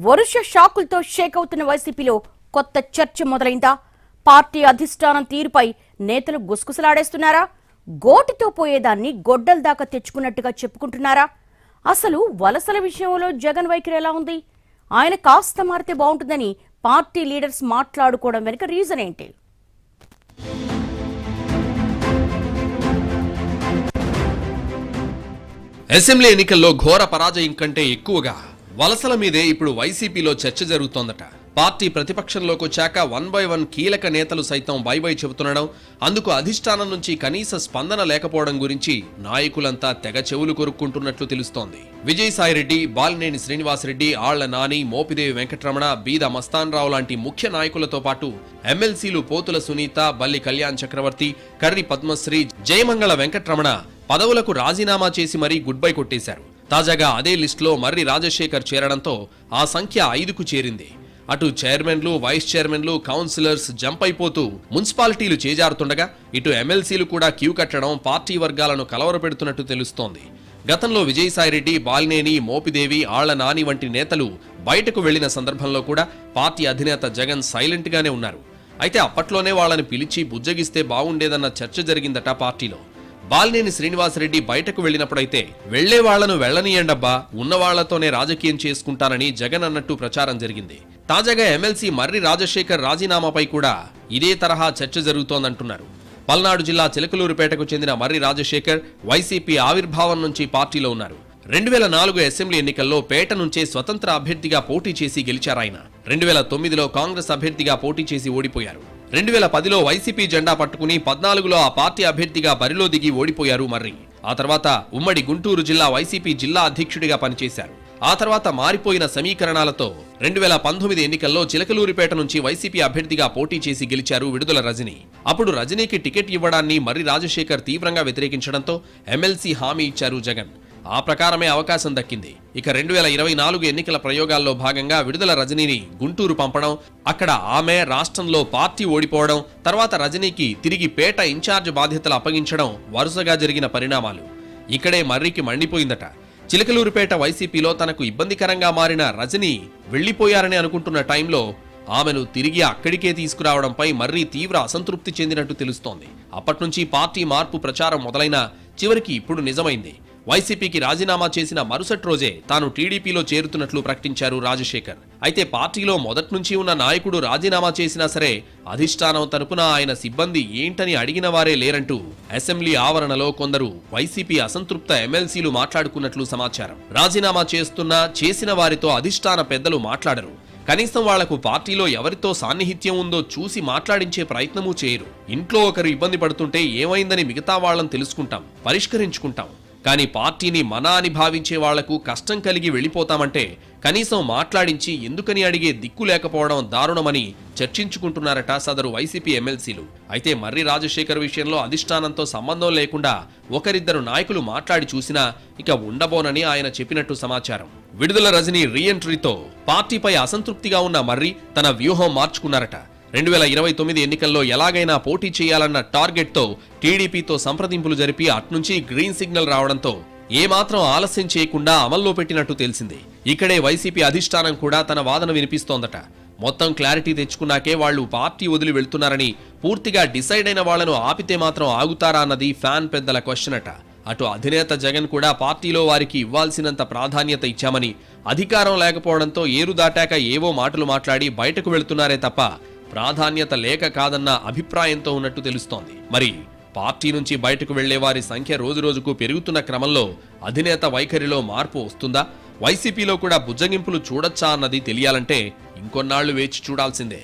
వరుస షాకులతో షేక్ అవుతున్న వైసీపీలో కొత్త చర్చ మొదలైందా? పార్టీ అధిష్టానం తీరుపై నేతలు గుసగుసలాడేస్తున్నారా? గోటితో పోయేదాన్ని గొడ్డల దాకా తెచ్చుకున్నట్టుగా చెప్పుకుంటున్నారా? అసలు వలసల విషయంలో జగన్ వైఖరి ఎలా ఉంది? ఆయన కాస్త మారితే బాగుంటుందని పార్టీ లీడర్స్ మాట్లాడుకోవడం వెనుక రీజన్ ఏంటి? అసెంబ్లీ ఎన్నికల్లో ఘోర పరాజయం కంటే ఎక్కువగా వలసల మీదే ఇప్పుడు వైసీపీలో చర్చ జరుగుతోందట. పార్టీ ప్రతిపక్షంలోకి వచ్చాక 1 by 1 కీలక నేతలు సైతం బై చెబుతుండడం, అందుకు అధిష్టానం నుంచి కనీస స్పందన లేకపోవడం గురించి నాయకులంతా తెగ చెవులు కొరుక్కుంటున్నట్లు తెలుస్తోంది. విజయసాయిరెడ్డి, బాలినేని శ్రీనివాసరెడ్డి, ఆళ్ల నాని, మోపిదేవి వెంకటరమణ, బీద మస్తాన్రావు లాంటి ముఖ్య నాయకులతో పాటు ఎమ్మెల్సీలు పోతుల సునీత, బల్లి కళ్యాణ్ చక్రవర్తి, కర్రి పద్మశ్రీ, జయమంగళ వెంకటరమణ పదవులకు రాజీనామా చేసి మరీ గుడ్ బై కొట్టేశారు. తాజాగా అదే లిస్టులో మర్రి రాజశేఖర్ చేరడంతో ఆ సంఖ్య 5కు చేరింది. అటు చైర్మన్లు, వైస్ చైర్మన్లు, కౌన్సిలర్స్ జంప్ అయిపోతూ మున్సిపాలిటీలు చేజారుతుండగా ఇటు ఎమ్మెల్సీలు కూడా క్యూ కట్టడం పార్టీ వర్గాలను కలవరపెడుతున్నట్టు తెలుస్తోంది. గతంలో విజయసాయిరెడ్డి, బాలినేని, మోపిదేవి, ఆళ్ల నాని వంటి నేతలు బయటకు వెళ్లిన సందర్భంలో కూడా పార్టీ అధినేత జగన్ సైలెంట్ గానే ఉన్నారు. అయితే అప్పట్లోనే వాళ్ళని పిలిచి బుజ్జగిస్తే బాగుండేదన్న చర్చ జరిగిందట పార్టీలో. బాలినేని శ్రీనివాసరెడ్డి బయటకు వెళ్లినప్పుడైతే వెళ్లే వాళ్లను వెళ్లనీయండబ్బా, ఉన్న వాళ్లతోనే రాజకీయం చేసుకుంటానని జగన్ అన్నట్టు ప్రచారం జరిగింది. తాజాగా ఎమ్మెల్సీ మర్రి రాజశేఖర్ రాజీనామాపై కూడా ఇదే తరహా చర్చ జరుగుతోందంటున్నారు. పల్నాడు జిల్లా చిలకలూరుపేటకు చెందిన మర్రి రాజశేఖర్ వైసీపీ ఆవిర్భావం నుంచి పార్టీలో ఉన్నారు. 2004 అసెంబ్లీ ఎన్నికల్లో పేట నుంచే స్వతంత్ర అభ్యర్థిగా పోటీ చేసి గెలిచారాయన. 2009లో కాంగ్రెస్ అభ్యర్థిగా పోటీ చేసి ఓడిపోయారు. 2010లో వైసీపీ జెండా పట్టుకుని 14లో ఆ పార్టీ అభ్యర్థిగా బరిలో దిగి ఓడిపోయారు మర్రి. ఆ తర్వాత ఉమ్మడి గుంటూరు జిల్లా వైసీపీ జిల్లా అధ్యక్షుడిగా పనిచేశారు. ఆ తర్వాత మారిపోయిన సమీకరణాలతో 2019 ఎన్నికల్లో చిలకలూరిపేట నుంచి వైసీపీ అభ్యర్థిగా పోటీ చేసి గెలిచారు విడుదల రజని. అప్పుడు రజనీకి టికెట్ ఇవ్వడాన్ని మర్రి రాజశేఖర్ తీవ్రంగా వ్యతిరేకించడంతో ఎమ్మెల్సీ హామీ ఇచ్చారు జగన్. ఆ ప్రకారమే అవకాశం దక్కింది. ఇక 2024 ఎన్నికల ప్రయోగాల్లో భాగంగా విడుదల రజనీని గుంటూరు పంపడం, అక్కడ ఆమె రాష్ట్రంలో పార్టీ ఓడిపోవడం, తర్వాత రజనీకి తిరిగి పేట ఇన్ఛార్జ్ బాధ్యతలు అప్పగించడం వరుసగా జరిగిన పరిణామాలు. ఇక్కడే మర్రికి మండిపోయిందట. చిలకలూరుపేట వైసీపీలో తనకు ఇబ్బందికరంగా మారిన రజనీ వెళ్లిపోయారని అనుకుంటున్న టైంలో ఆమెను తిరిగి అక్కడికే తీసుకురావడంపై మర్రి తీవ్ర అసంతృప్తి చెందినట్టు తెలుస్తోంది. అప్పట్నుంచి పార్టీ మార్పు ప్రచారం మొదలైనా చివరికి ఇప్పుడు నిజమైంది. వైసీపీకి రాజీనామా చేసిన మరుసటి రోజే తాను టీడీపీలో చేరుతున్నట్లు ప్రకటించారు రాజశేఖర్. అయితే పార్టీలో మొదట్నుంచి ఉన్న నాయకుడు రాజీనామా చేసినా సరే అధిష్టానం తరపున ఆయన సిబ్బంది ఏంటని అడిగిన వారే లేరంటూ అసెంబ్లీ ఆవరణలో కొందరు వైసీపీ అసంతృప్త ఎమ్మెల్సీలు మాట్లాడుకున్నట్లు సమాచారం. రాజీనామా చేసిన వారితో అధిష్టాన పెద్దలు మాట్లాడరు. కనీసం వాళ్లకు పార్టీలో ఎవరితో సాన్నిహిత్యం ఉందో చూసి మాట్లాడించే ప్రయత్నమూ చేయరు. ఇంట్లో ఒకరు ఇబ్బంది పడుతుంటే ఏమైందని మిగతా వాళ్ళని తెలుసుకుంటాం, పరిష్కరించుకుంటాం. కానీ పార్టీని మన అని భావించే వాళ్లకు కష్టం కలిగి వెళ్లిపోతామంటే కనీసం మాట్లాడించి ఎందుకని అడిగే దిక్కు లేకపోవడం దారుణమని చర్చించుకుంటున్నారట సదరు వైసీపీ ఎమ్మెల్సీలు. అయితే మర్రి రాజశేఖర్ విషయంలో అధిష్టానంతో సంబంధం లేకుండా ఒకరిద్దరు నాయకులు మాట్లాడి చూసినా ఇక ఉండబోనని ఆయన చెప్పినట్టు సమాచారం. విడుదల రజనీ రీఎంట్రీతో పార్టీపై అసంతృప్తిగా ఉన్న మర్రి తన వ్యూహం మార్చుకున్నారట. 2029 ఎన్నికల్లో ఎలాగైనా పోటీ చేయాలన్న టార్గెట్ తో టీడీపీతో సంప్రదింపులు జరిపి అట్నుంచి గ్రీన్ సిగ్నల్ రావడంతో ఏమాత్రం ఆలస్యం చేయకుండా అమల్లో పెట్టినట్టు తెలిసింది. ఇక్కడే వైసీపీ అధిష్టానం కూడా తన వాదన వినిపిస్తోందట. మొత్తం క్లారిటీ తెచ్చుకున్నాకే వాళ్లు పార్టీ వదిలి వెళ్తున్నారని, పూర్తిగా డిసైడ్ అయిన వాళ్లను ఆపితే మాత్రం ఆగుతారా అన్నది ఫ్యాన్ పెద్దల క్వశ్చన్ అట. అటు అధినేత జగన్ కూడా పార్టీలో వారికి ఇవ్వాల్సినంత ప్రాధాన్యత ఇచ్చామని, అధికారం లేకపోవడంతో ఏరు దాటాక ఏవో మాటలు మాట్లాడి బయటకు వెళుతున్నారే తప్ప ప్రాధాన్యత లేక కాదన్న అభిప్రాయంతో ఉన్నట్టు తెలుస్తోంది. మరి పార్టీ నుంచి బయటకు వెళ్లే వారి సంఖ్య రోజురోజుకు పెరుగుతున్న క్రమంలో అధినేత వైఖరిలో మార్పు వస్తుందా? వైసీపీలో కూడా బుజ్జగింపులు చూడొచ్చా అన్నది తెలియాలంటే ఇంకొన్నాళ్లు వేచి చూడాల్సిందే.